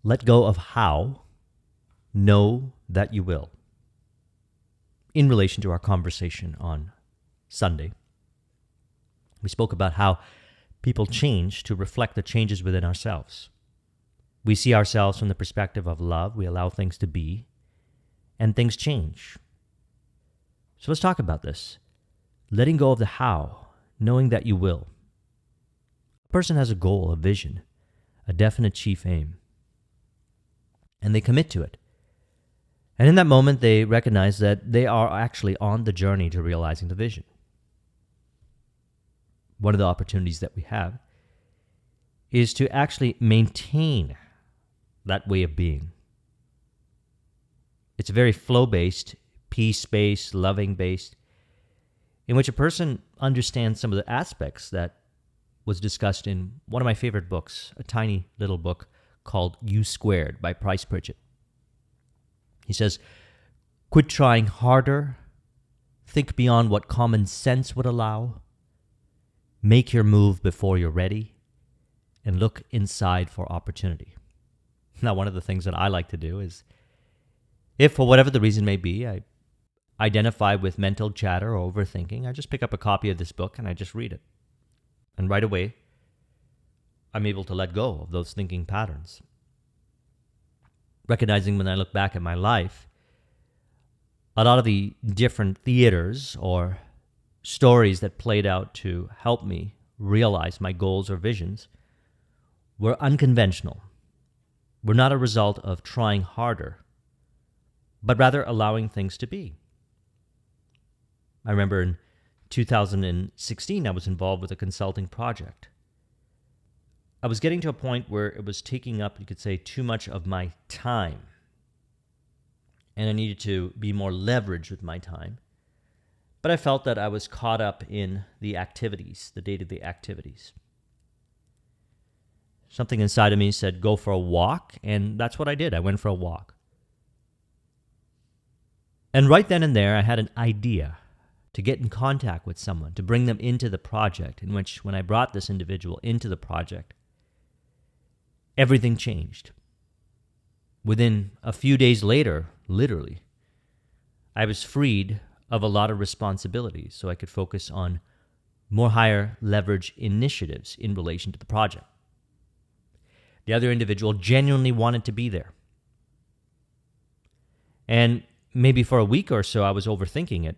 Let go of how, know that you will. In relation to our conversation on Sunday, we spoke about how people change to reflect the changes within ourselves. We see ourselves from the perspective of love, we allow things to be, and things change. So let's talk about this. Letting go of the how, knowing that you will. A person has a goal, a vision, a definite chief aim, and they commit to it. And in that moment, they recognize that they are actually on the journey to realizing the vision. One of the opportunities that we have is to actually maintain that way of being. It's very flow-based, peace-based, loving-based, in which a person understands some of the aspects that was discussed in one of my favorite books, a tiny little book called U Squared by Price Pritchett. He says, quit trying harder, think beyond what common sense would allow, make your move before you're ready, and look inside for opportunity. Now, one of the things that I like to do is, if for whatever the reason may be, I identify with mental chatter or overthinking, I just pick up a copy of this book and I just read it. And right away, I'm able to let go of those thinking patterns. Recognizing when I look back at my life, a lot of the different theaters or stories that played out to help me realize my goals or visions were unconventional, were not a result of trying harder, but rather allowing things to be. I remember in 2016, I was involved with a consulting project. I was getting to a point where it was taking up, you could say, too much of my time. And I needed to be more leveraged with my time. But I felt that I was caught up in the activities, the day-to-day activities. Something inside of me said, go for a walk, and that's what I did. I went for a walk. And right then and there, I had an idea to get in contact with someone, to bring them into the project, in which when I brought this individual into the project, everything changed. Within a few days later, literally, I was freed of a lot of responsibilities so I could focus on more higher leverage initiatives in relation to the project. The other individual genuinely wanted to be there. And maybe for a week or so, I was overthinking it.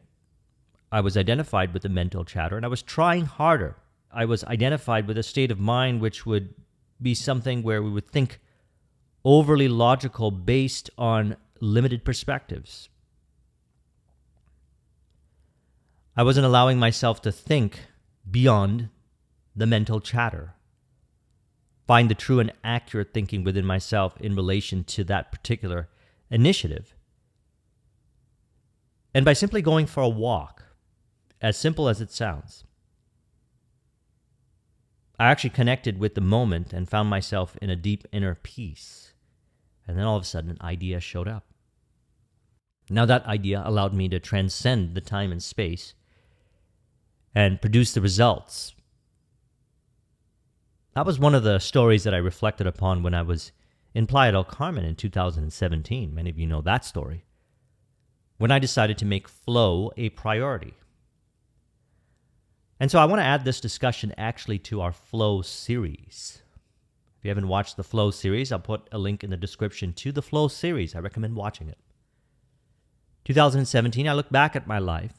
I was identified with the mental chatter, and I was trying harder. I was identified with a state of mind which would be something where we would think overly logical based on limited perspectives. I wasn't allowing myself to think beyond the mental chatter, find the true and accurate thinking within myself in relation to that particular initiative. And by simply going for a walk, as simple as it sounds, I actually connected with the moment and found myself in a deep inner peace. And then all of a sudden, an idea showed up. Now that idea allowed me to transcend the time and space and produce the results. That was one of the stories that I reflected upon when I was in Playa del Carmen in 2017. Many of you know that story. When I decided to make flow a priority. And so I want to add this discussion actually to our Flow series. If you haven't watched the Flow series, I'll put a link in the description to the Flow series. I recommend watching it. 2017, I look back at my life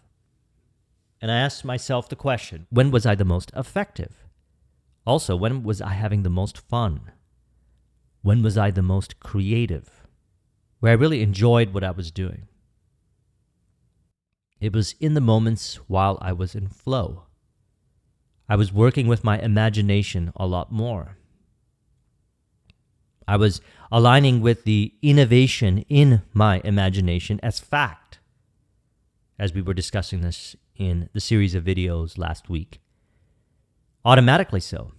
and I asked myself the question, when was I the most effective? Also, when was I having the most fun? When was I the most creative? Where I really enjoyed what I was doing. It was in the moments while I was in flow. I was working with my imagination a lot more. I was aligning with the innovation in my imagination as fact, as we were discussing this in the series of videos last week. Automatically so.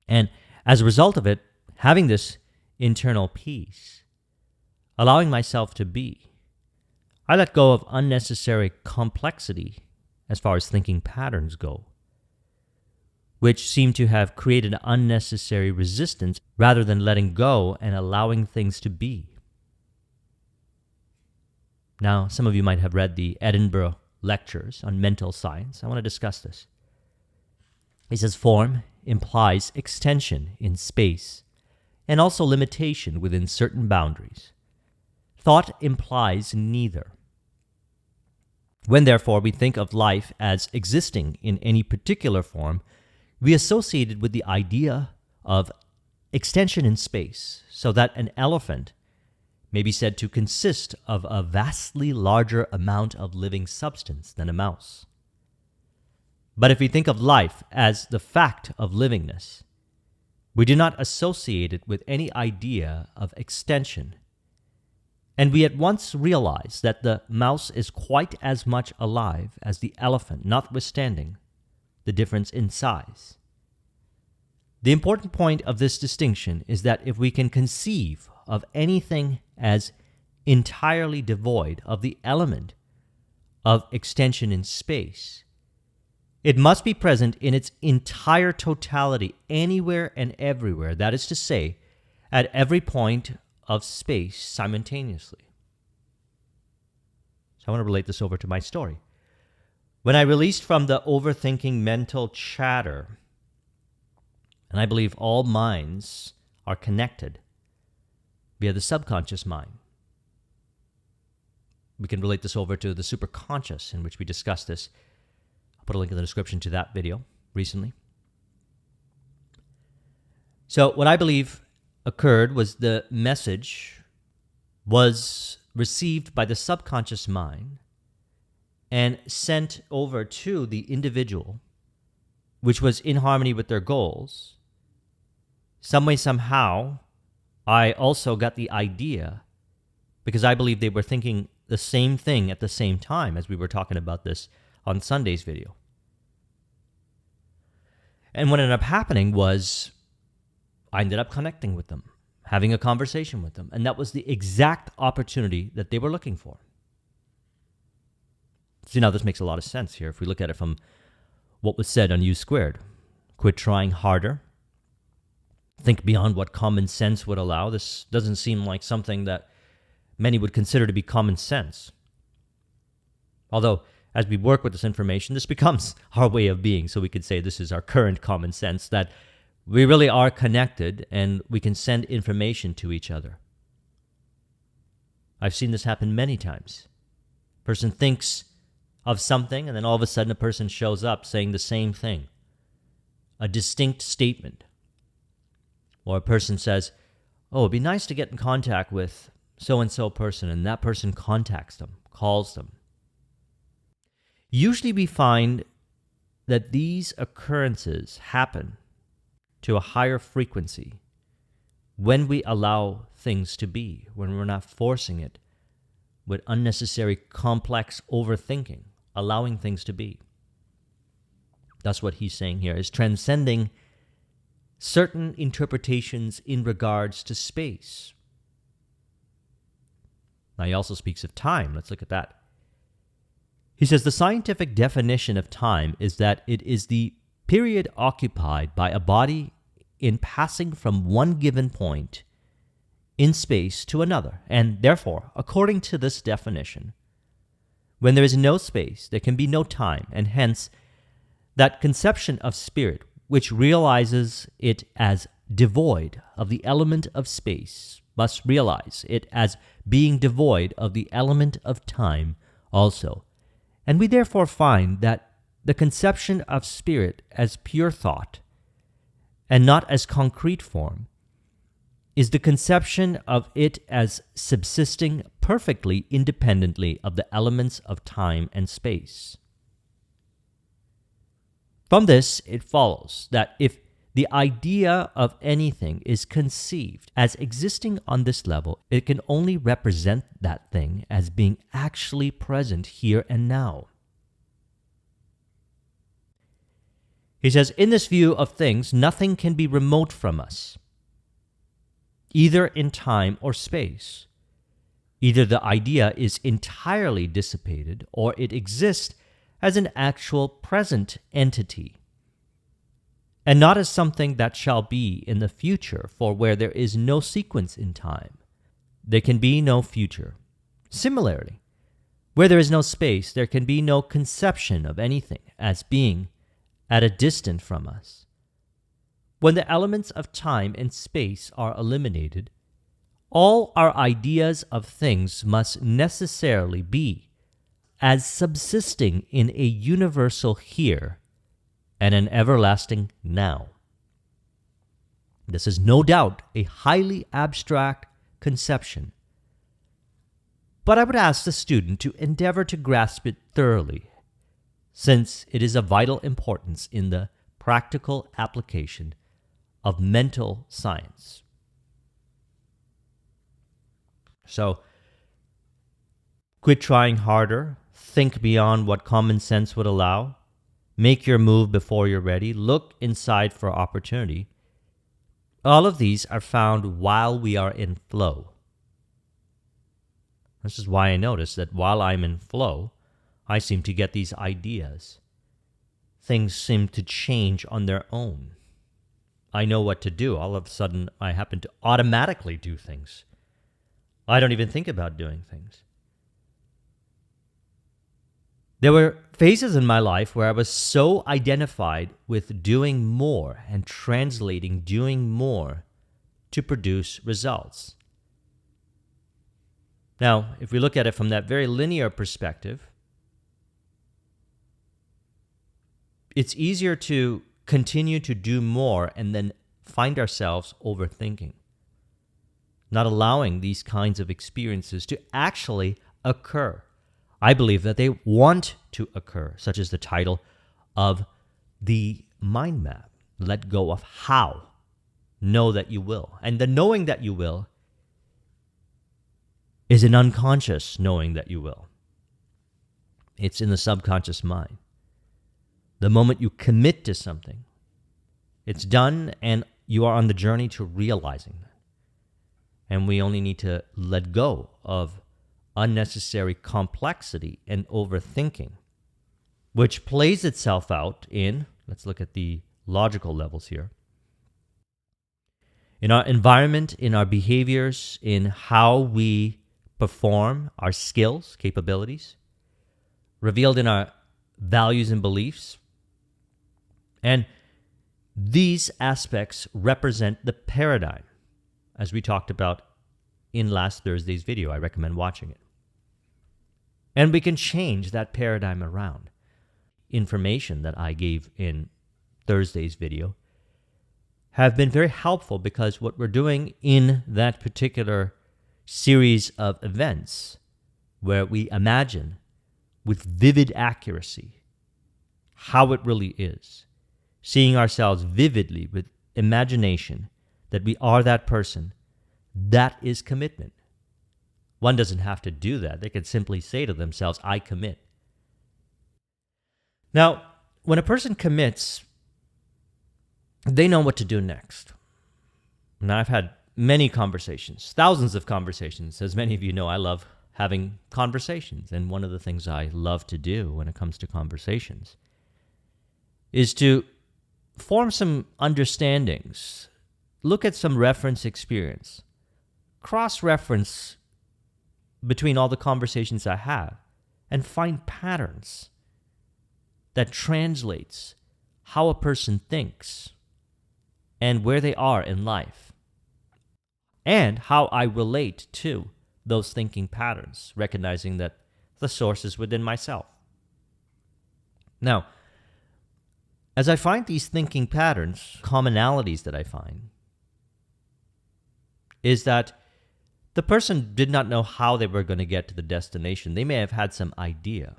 And as a result of it, having this internal peace, allowing myself to be, I let go of unnecessary complexity as far as thinking patterns go. which seem to have created unnecessary resistance rather than letting go and allowing things to be. Now, some of you might have read the Edinburgh lectures on mental science. I want to discuss this. He says form implies extension in space and also limitation within certain boundaries. Thought implies neither. When, therefore, we think of life as existing in any particular form, we associate it with the idea of extension in space, so that an elephant may be said to consist of a vastly larger amount of living substance than a mouse. But if we think of life as the fact of livingness, we do not associate it with any idea of extension, and we at once realize that the mouse is quite as much alive as the elephant, notwithstanding the difference in size. The important point of this distinction is that if we can conceive of anything as entirely devoid of the element of extension in space, it must be present in its entire totality anywhere and everywhere, that is to say, at every point of space simultaneously. So I want to relate this over to my story. When I released from the overthinking mental chatter, and I believe all minds are connected via the subconscious mind. We can relate this over to the superconscious, in which we discussed this. I'll put a link in the description to that video recently. So what I believe occurred was the message was received by the subconscious mind and sent over to the individual, which was in harmony with their goals. Some way, somehow, I also got the idea, because I believe they were thinking the same thing at the same time, as we were talking about this on Sunday's video. And what ended up happening was I ended up connecting with them, having a conversation with them, and that was the exact opportunity that they were looking for. See, now this makes a lot of sense here if we look at it from what was said on U Squared. Quit trying harder. Think beyond what common sense would allow. This doesn't seem like something that many would consider to be common sense. Although, as we work with this information, this becomes our way of being. So we could say this is our current common sense, that we really are connected and we can send information to each other. I've seen this happen many times. A person thinks of something, and then all of a sudden a person shows up saying the same thing, a distinct statement. Or a person says, oh, it'd be nice to get in contact with so-and-so person, and that person contacts them, calls them. Usually we find that these occurrences happen to a higher frequency when we allow things to be, when we're not forcing it with unnecessary complex overthinking, allowing things to be. That's what he's saying here, is transcending certain interpretations in regards to space. Now he also speaks of time. Let's look at that. He says the scientific definition of time is that it is the period occupied by a body in passing from one given point in space to another. And therefore, according to this definition, when there is no space, there can be no time, and hence that conception of spirit, which realizes it as devoid of the element of space, must realize it as being devoid of the element of time also. And we therefore find that the conception of spirit as pure thought, and not as concrete form, is the conception of it as subsisting perfectly independently of the elements of time and space. From this, it follows that if the idea of anything is conceived as existing on this level, it can only represent that thing as being actually present here and now. He says, in this view of things, nothing can be remote from us, either in time or space. Either the idea is entirely dissipated, or it exists as an actual present entity. and not as something that shall be in the future, for where there is no sequence in time, there can be no future. Similarly, where there is no space, there can be no conception of anything as being at a distance from us. When the elements of time and space are eliminated, all our ideas of things must necessarily be as subsisting in a universal here and an everlasting now. This is no doubt a highly abstract conception, but I would ask the student to endeavor to grasp it thoroughly, since it is of vital importance in the practical application of mental science. So, quit trying harder, think beyond what common sense would allow, make your move before you're ready, look inside for opportunity. All of these are found while we are in flow. This is why I notice that while I'm in flow, I seem to get these ideas. Things seem to change on their own. I know what to do. All of a sudden, I happen to automatically do things. I don't even think about doing things. There were phases in my life where I was so identified with doing more and translating doing more to produce results. Now, if we look at it from that very linear perspective, it's easier to continue to do more and then find ourselves overthinking, not allowing these kinds of experiences to actually occur. I believe that they want to occur, such as the title of the mind map, Let Go of How. Know that you will. And the knowing that you will is an unconscious knowing that you will. It's in the subconscious mind. The moment you commit to something, it's done and you are on the journey to realizing that. And we only need to let go of unnecessary complexity and overthinking, which plays itself out in, let's look at the logical levels here, in our environment, in our behaviors, in how we perform our skills, capabilities, revealed in our values and beliefs. And these aspects represent the paradigm, as we talked about in last Thursday's video. I recommend watching it. And we can change that paradigm around. Information that I gave in Thursday's video have been very helpful, because what we're doing in that particular series of events, where we imagine with vivid accuracy how it really is, seeing ourselves vividly with imagination that we are that person, that is commitment. One doesn't have to do that. They can simply say to themselves, I commit. Now, when a person commits, they know what to do next. Now, I've had many conversations, thousands of conversations. As many of you know, I love having conversations. And one of the things I love to do when it comes to conversations is to form some understandings, look at some reference experience, cross-reference between all the conversations I have, and find patterns that translates how a person thinks and where they are in life, and how I relate to those thinking patterns, recognizing that the source is within myself. Now, as I find these thinking patterns, commonalities that I find is that the person did not know how they were going to get to the destination. They may have had some idea.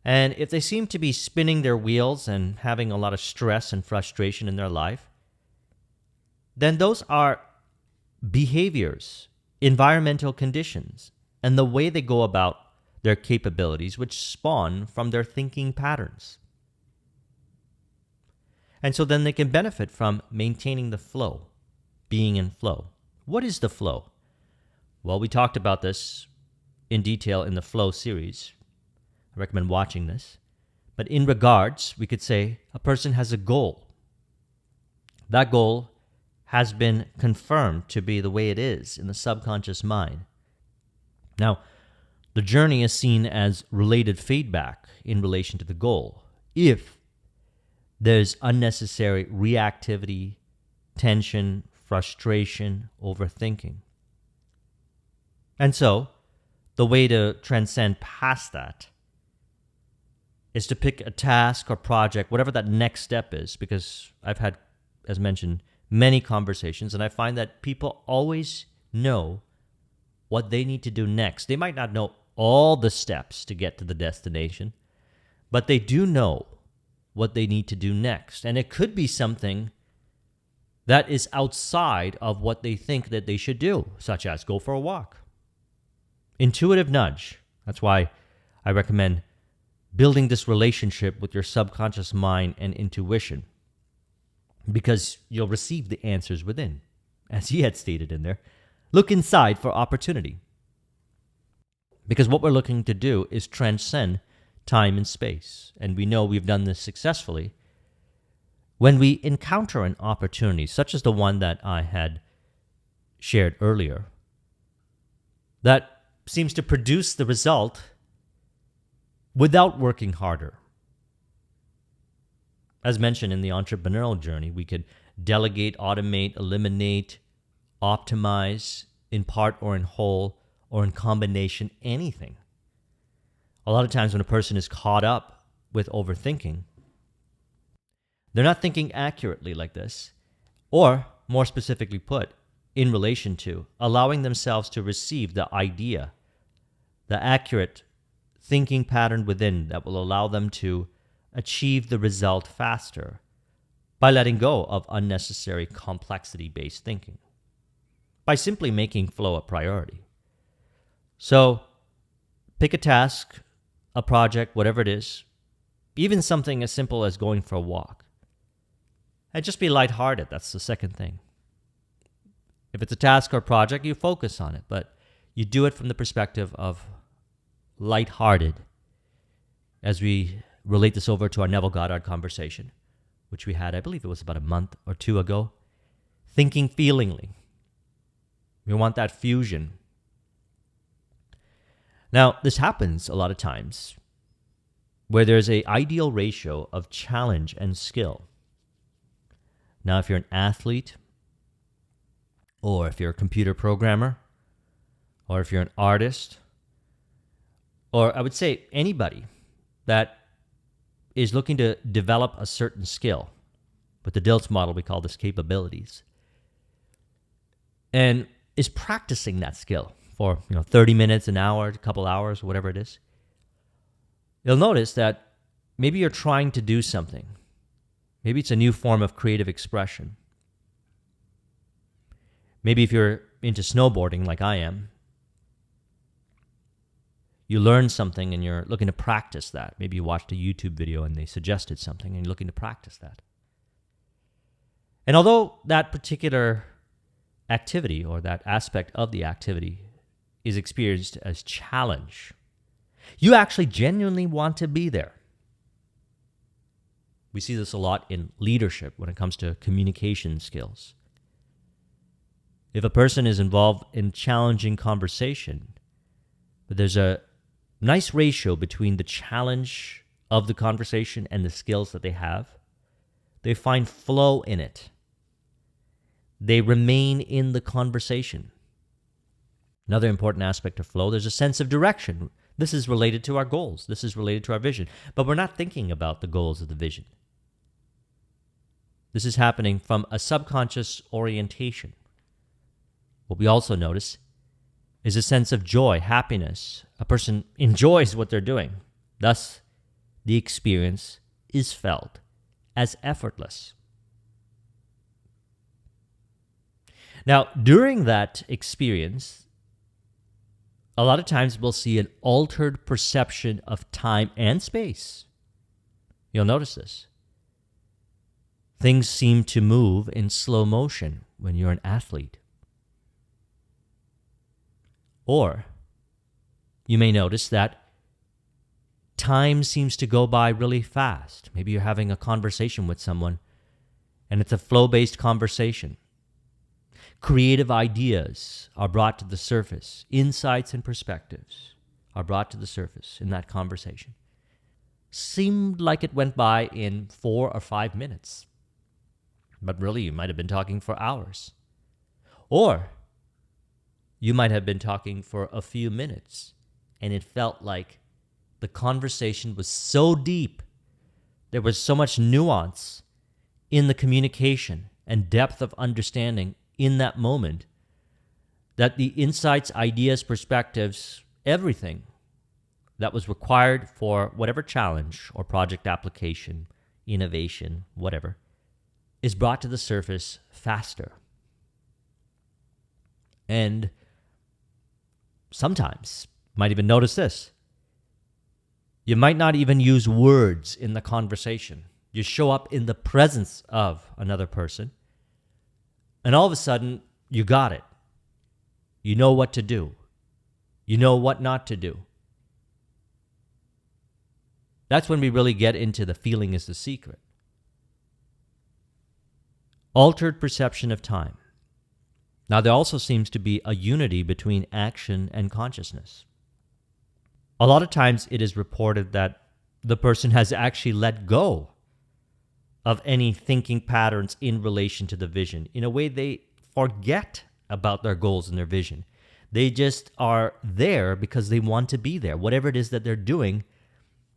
And if they seem to be spinning their wheels and having a lot of stress and frustration in their life, then those are behaviors, environmental conditions, and the way they go about their capabilities, which spawn from their thinking patterns. And so then they can benefit from maintaining the flow, being in flow. What is the flow? Well, we talked about this in detail in the flow series. I recommend watching this. But in regards, we could say a person has a goal. That goal has been confirmed to be the way it is in the subconscious mind. Now, the journey is seen as related feedback in relation to the goal. If there's unnecessary reactivity, tension, frustration, overthinking. And so, the way to transcend past that is to pick a task or project, whatever that next step is, because I've had, as mentioned, many conversations, and I find that people always know what they need to do next. They might not know all the steps to get to the destination, but they do know what they need to do next. And it could be something that is outside of what they think that they should do, such as go for a walk. Intuitive nudge. That's why I recommend building this relationship with your subconscious mind and intuition, because you'll receive the answers within. As he had stated in there, look inside for opportunity. Because what we're looking to do is transcend time and space. And we know we've done this successfully when we encounter an opportunity, such as the one that I had shared earlier, that seems to produce the result without working harder. As mentioned in the entrepreneurial journey, we could delegate, automate, eliminate, optimize in part or in whole or in combination, anything. A lot of times when a person is caught up with overthinking, they're not thinking accurately like this, or more specifically put, in relation to allowing themselves to receive the idea, the accurate thinking pattern within that will allow them to achieve the result faster by letting go of unnecessary complexity-based thinking, by simply making flow a priority. So pick a task, a project, whatever it is, even something as simple as going for a walk. And just be lighthearted. That's the second thing. If it's a task or project, you focus on it, but you do it from the perspective of lighthearted, as we relate this over to our Neville Goddard conversation, which we had, I believe it was about a month or two ago. Thinking feelingly. We want that fusion. Now, this happens a lot of times where there's an ideal ratio of challenge and skill. Now, if you're an athlete, or if you're a computer programmer, or if you're an artist, or I would say anybody that is looking to develop a certain skill. With the DILTS model, we call this capabilities. And is practicing that skill for 30 minutes, an hour, a couple hours, whatever it is. You'll notice that maybe you're trying to do something. Maybe it's a new form of creative expression. Maybe if you're into snowboarding like I am, you learn something and you're looking to practice that. Maybe you watched a YouTube video and they suggested something and you're looking to practice that. And although that particular activity or that aspect of the activity is experienced as challenge, you actually genuinely want to be there. We see this a lot in leadership when it comes to communication skills. If a person is involved in challenging conversation, but there's a nice ratio between the challenge of the conversation and the skills that they have, they find flow in it. They remain in the conversation. Another important aspect of flow, there's a sense of direction. This is related to our goals. This is related to our vision. But we're not thinking about the goals of the vision. This is happening from a subconscious orientation. What we also notice is a sense of joy, happiness. A person enjoys what they're doing. Thus, the experience is felt as effortless. Now, during that experience, a lot of times we'll see an altered perception of time and space. You'll notice this. Things seem to move in slow motion when you're an athlete. Or you may notice that time seems to go by really fast. Maybe you're having a conversation with someone, and it's a flow-based conversation. Creative ideas are brought to the surface. Insights and perspectives are brought to the surface in that conversation. Seemed like it went by in 4 or 5 minutes. But really, you might have been talking for hours. Or you might have been talking for a few minutes, and it felt like the conversation was so deep. There was so much nuance in the communication and depth of understanding in that moment that the insights, ideas, perspectives, everything that was required for whatever challenge or project application, innovation, whatever, is brought to the surface faster. And sometimes, you might even notice this, you might not even use words in the conversation. You show up in the presence of another person, and all of a sudden, you got it. You know what to do. You know what not to do. That's when we really get into the feeling is the secret. Altered perception of time. Now, there also seems to be a unity between action and consciousness. A lot of times it is reported that the person has actually let go of any thinking patterns in relation to the vision. In a way, they forget about their goals and their vision. They just are there because they want to be there. Whatever it is that they're doing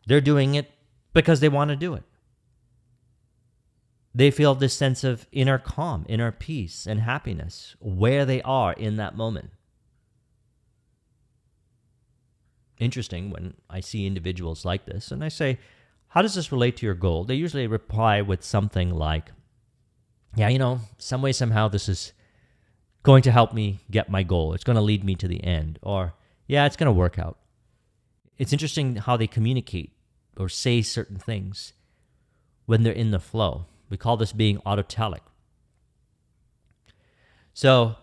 it because they want to do it. They feel this sense of inner calm, inner peace, and happiness where they are in that moment. Interesting when I see individuals like this, and I say, how does this relate to your goal? They usually reply with something like, yeah, some way, somehow, this is going to help me get my goal. It's going to lead me to the end. Or, yeah, it's going to work out. It's interesting how they communicate or say certain things when they're in the flow. We call this being autotelic. So,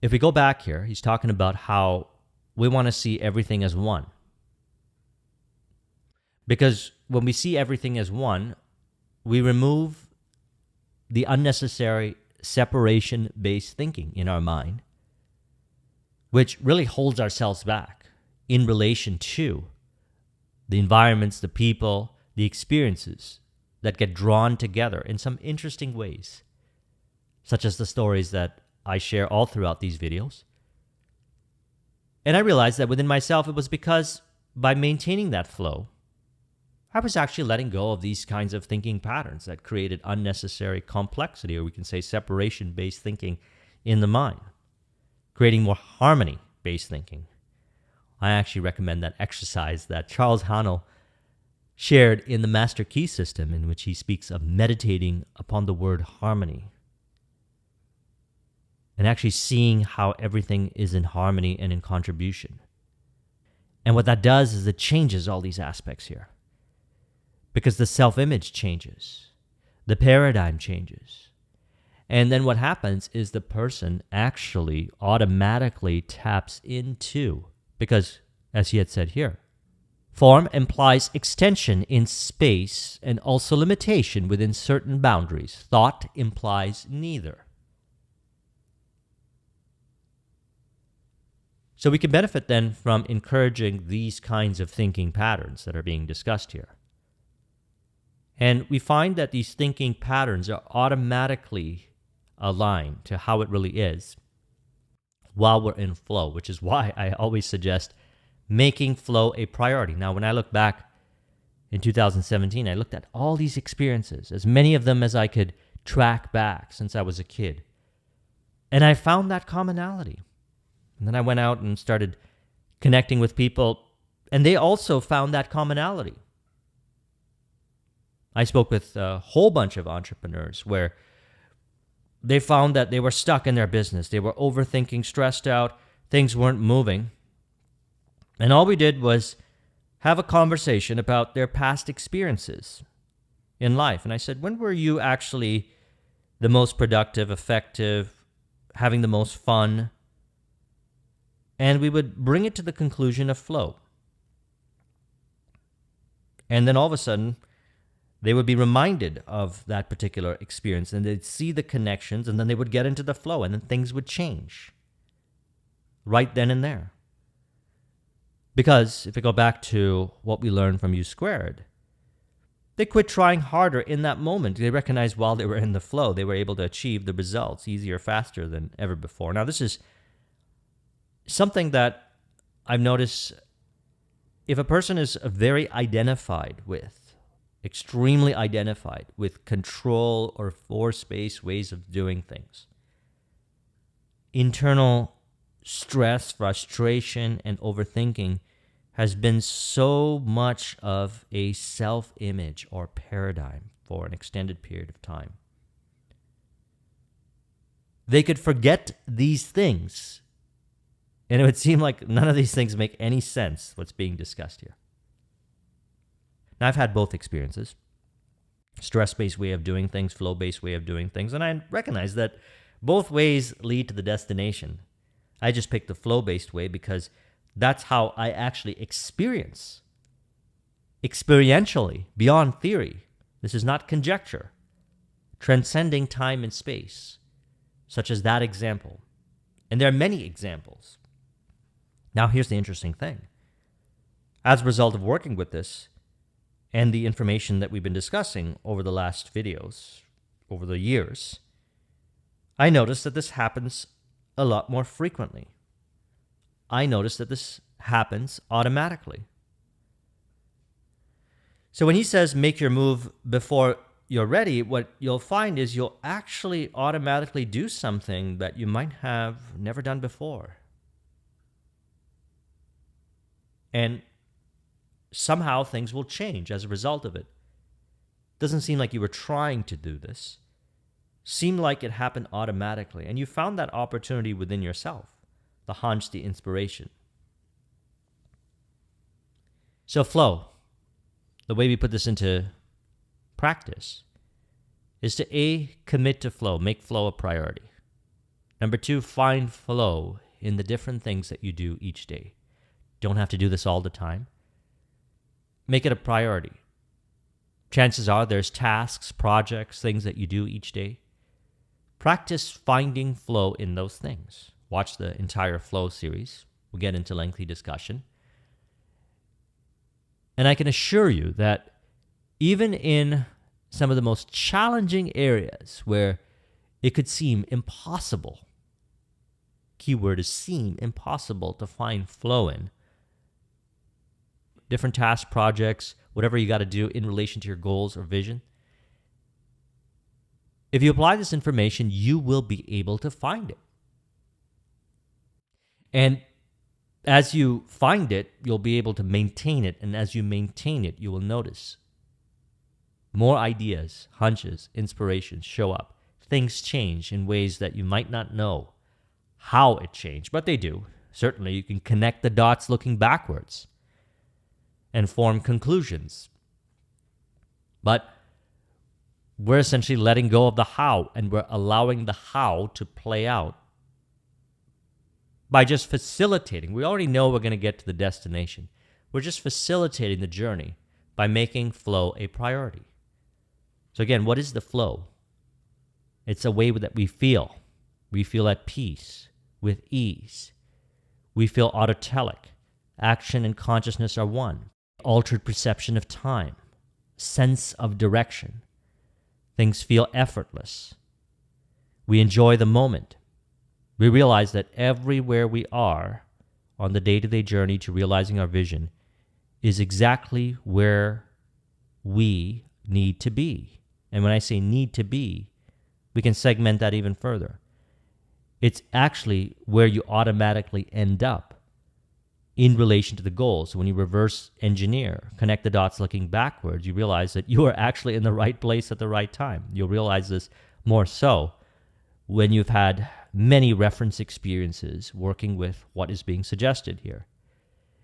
if we go back here, he's talking about how we want to see everything as one. Because when we see everything as one, we remove the unnecessary separation-based thinking in our mind, which really holds ourselves back in relation to the environments, the people, the experiences that get drawn together in some interesting ways, such as the stories that I share all throughout these videos. And I realized that within myself, it was because by maintaining that flow, I was actually letting go of these kinds of thinking patterns that created unnecessary complexity, or we can say separation-based thinking in the mind, creating more harmony-based thinking. I actually recommend that exercise that Charles Haanel shared in the Master Key System, in which he speaks of meditating upon the word harmony and actually seeing how everything is in harmony and in contribution. And what that does is it changes all these aspects here, because the self-image changes, the paradigm changes. And then what happens is the person actually automatically taps into, because as he had said here, form implies extension in space and also limitation within certain boundaries. Thought implies neither. So we can benefit then from encouraging these kinds of thinking patterns that are being discussed here. And we find that these thinking patterns are automatically aligned to how it really is while we're in flow, which is why I always suggest making flow a priority. Now, when I look back in 2017, I looked at all these experiences, as many of them as I could track back since I was a kid. And I found that commonality. And then I went out and started connecting with people, and they also found that commonality. I spoke with a whole bunch of entrepreneurs where they found that they were stuck in their business. They were overthinking, stressed out, things weren't moving. And all we did was have a conversation about their past experiences in life. And I said, when were you actually the most productive, effective, having the most fun? And we would bring it to the conclusion of flow. And then all of a sudden, they would be reminded of that particular experience, and they'd see the connections, and then they would get into the flow, and then things would change right then and there. Because if we go back to what we learned from U squared, they quit trying harder in that moment. They recognized while they were in the flow, they were able to achieve the results easier, faster than ever before. Now, this is something that I've noticed. If a person is very identified with, extremely identified with control or force-based ways of doing things, internal stress, frustration, and overthinking has been so much of a self-image or paradigm for an extended period of time. They could forget these things, and it would seem like none of these things make any sense, what's being discussed here. Now, I've had both experiences, stress-based way of doing things, flow-based way of doing things, and I recognize that both ways lead to the destination. I just picked the flow-based way because that's how I actually experience, experientially, beyond theory. This is not conjecture. Transcending time and space, such as that example. And there are many examples. Now, here's the interesting thing. As a result of working with this and the information that we've been discussing over the last videos, over the years, I noticed that this happens a lot more frequently. I notice that this happens automatically. So when he says make your move before you're ready, what you'll find is you'll actually automatically do something that you might have never done before. And somehow things will change as a result of it. Doesn't seem like you were trying to do this. Seemed like it happened automatically, and you found that opportunity within yourself, the hunch, the inspiration. So flow, the way we put this into practice, is to A, commit to flow, make flow a priority. Number 2, find flow in the different things that you do each day. Don't have to do this all the time. Make it a priority. Chances are there's tasks, projects, things that you do each day. Practice finding flow in those things. Watch the entire flow series. We'll get into lengthy discussion. And I can assure you that even in some of the most challenging areas where it could seem impossible, keyword is seem, impossible to find flow in, different tasks, projects, whatever you got to do in relation to your goals or vision, if you apply this information, you will be able to find it. And as you find it, you'll be able to maintain it. And as you maintain it, you will notice more ideas, hunches, inspirations show up. Things change in ways that you might not know how it changed, but they do. Certainly, you can connect the dots looking backwards and form conclusions. But we're essentially letting go of the how, and we're allowing the how to play out by just facilitating. We already know we're going to get to the destination. We're just facilitating the journey by making flow a priority. So again, what is the flow? It's a way that we feel. We feel at peace, with ease. We feel autotelic. Action and consciousness are one. Altered perception of time. Sense of direction. Things feel effortless. We enjoy the moment. We realize that everywhere we are on the day-to-day journey to realizing our vision is exactly where we need to be. And when I say need to be, we can segment that even further. It's actually where you automatically end up in relation to the goal. So when you reverse engineer, connect the dots looking backwards, you realize that you are actually in the right place at the right time. You'll realize this more so when you've had many reference experiences working with what is being suggested here.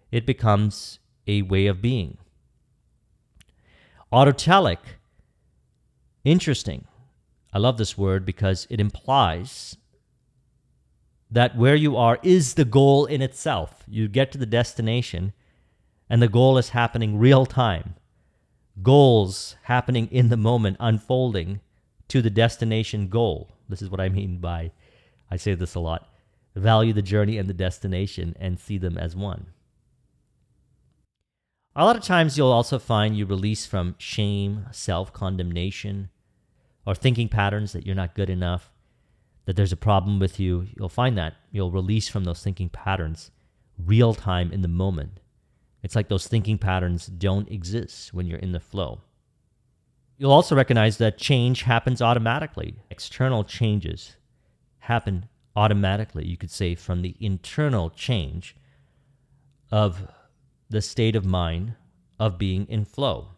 It becomes a way of being. Autotelic, interesting. I love this word because it implies that where you are is the goal in itself. You get to the destination, and the goal is happening real time. goals happening in the moment, unfolding to the destination goal. This is what I mean by, I say this a lot, value the journey and the destination and see them as one. A lot of times you'll also find you release from shame, self-condemnation, or thinking patterns that you're not good enough, that there's a problem with you. You'll find that you'll release from those thinking patterns real time in the moment. It's like those thinking patterns don't exist when you're in the flow. You'll also recognize that change happens automatically. External changes happen automatically, you could say, from the internal change of the state of mind of being in flow.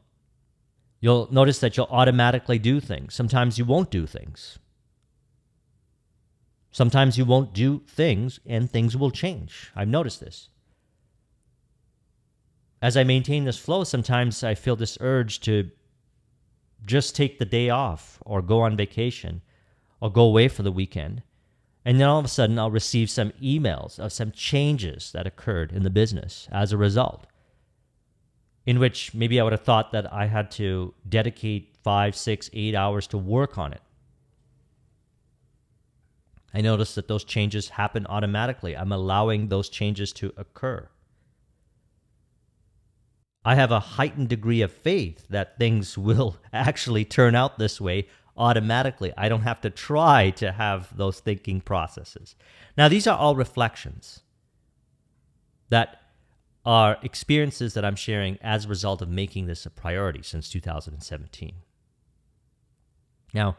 You'll notice that you'll automatically do things. Sometimes you won't do things. Sometimes you won't do things and things will change. I've noticed this. As I maintain this flow, sometimes I feel this urge to just take the day off or go on vacation or go away for the weekend. And then all of a sudden, I'll receive some emails of some changes that occurred in the business as a result, in which maybe I would have thought that I had to dedicate 5, 6, 8 hours to work on it. I notice that those changes happen automatically. I'm allowing those changes to occur. I have a heightened degree of faith that things will actually turn out this way automatically. I don't have to try to have those thinking processes. Now, these are all reflections that are experiences that I'm sharing as a result of making this a priority since 2017. Now,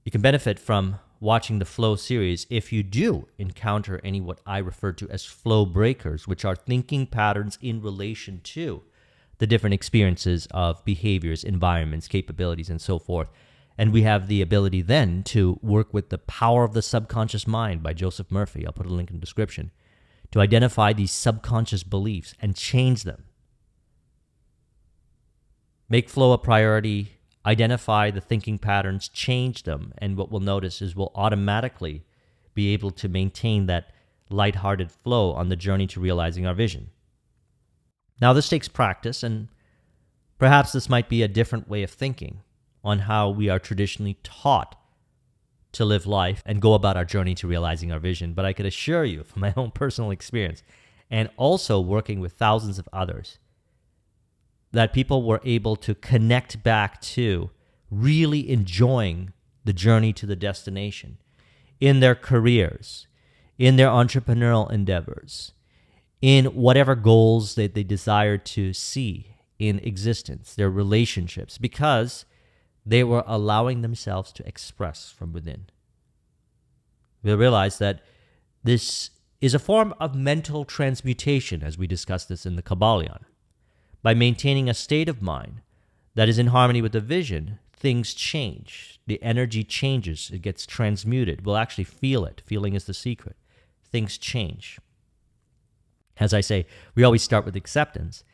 you can benefit from watching the flow series if you do encounter any what I refer to as flow breakers, which are thinking patterns in relation to the different experiences of behaviors, environments, capabilities, and so forth. And we have the ability then to work with the power of the subconscious mind by Joseph Murphy. I'll put a link in the description, to identify these subconscious beliefs and change them. Make flow a priority. Identify the thinking patterns, change them, and what we'll notice is we'll automatically be able to maintain that lighthearted flow on the journey to realizing our vision. Now, this takes practice, and perhaps this might be a different way of thinking on how we are traditionally taught to live life and go about our journey to realizing our vision. But I could assure you from my own personal experience, and also working with thousands of others, that people were able to connect back to really enjoying the journey to the destination in their careers, in their entrepreneurial endeavors, in whatever goals that they desire to see in existence, their relationships, because they were allowing themselves to express from within. We'll realize that this is a form of mental transmutation, as we discussed this in the Kabbalion. By maintaining a state of mind that is in harmony with the vision, things change. The energy changes. It gets transmuted. We'll actually feel it. Feeling is the secret. Things change. As I say, we always start with acceptance.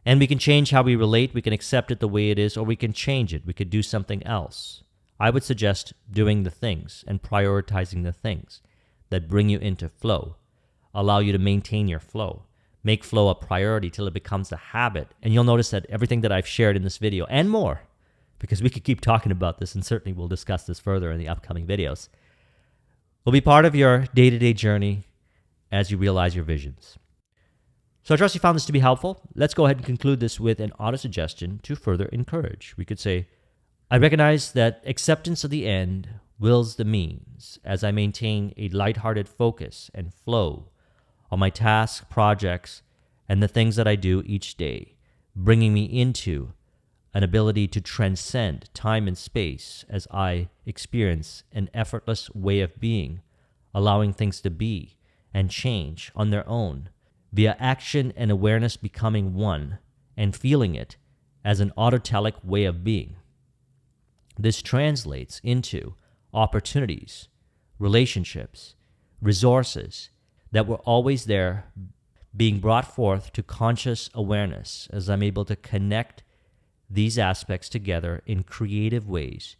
And we can change how we relate. We can accept it the way it is, or we can change it. We could do something else. I would suggest doing the things and prioritizing the things that bring you into flow, allow you to maintain your flow. Make flow a priority till it becomes a habit. And you'll notice that everything that I've shared in this video, and more, because we could keep talking about this, and certainly we'll discuss this further in the upcoming videos, will be part of your day-to-day journey as you realize your visions. So I trust you found this to be helpful. Let's go ahead and conclude this with an auto-suggestion to further encourage. We could say, I recognize that acceptance of the end wills the means as I maintain a lighthearted focus and flow on my tasks, projects, and the things that I do each day, bringing me into an ability to transcend time and space as I experience an effortless way of being, allowing things to be and change on their own, via action and awareness becoming one, and feeling it as an autotelic way of being. This translates into opportunities, relationships, resources, that were always there, being brought forth to conscious awareness as I'm able to connect these aspects together in creative ways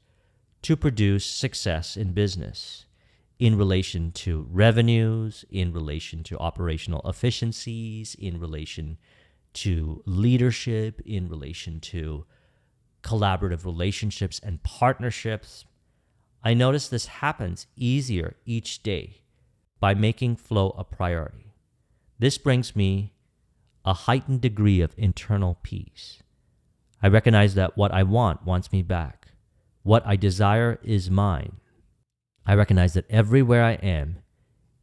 to produce success in business, in relation to revenues, in relation to operational efficiencies, in relation to leadership, in relation to collaborative relationships and partnerships. I notice this happens easier each day by making flow a priority. This brings me a heightened degree of internal peace. I recognize that what I want wants me back. What I desire is mine. I recognize that everywhere I am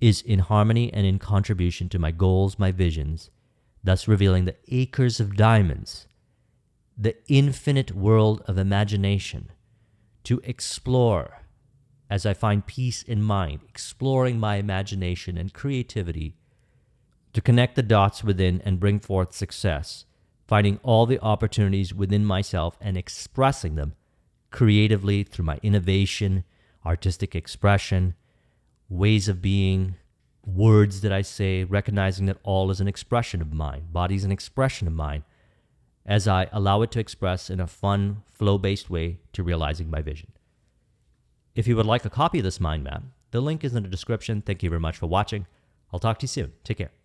is in harmony and in contribution to my goals, my visions, thus revealing the acres of diamonds, the infinite world of imagination, to explore as I find peace in mind, exploring my imagination and creativity, to connect the dots within and bring forth success, finding all the opportunities within myself and expressing them creatively through my innovation, artistic expression, ways of being, words that I say, recognizing that all is an expression of mine, body is an expression of mine, as I allow it to express in a fun, flow-based way to realizing my vision. If you would like a copy of this mind map, the link is in the description. Thank you very much for watching. I'll talk to you soon. Take care.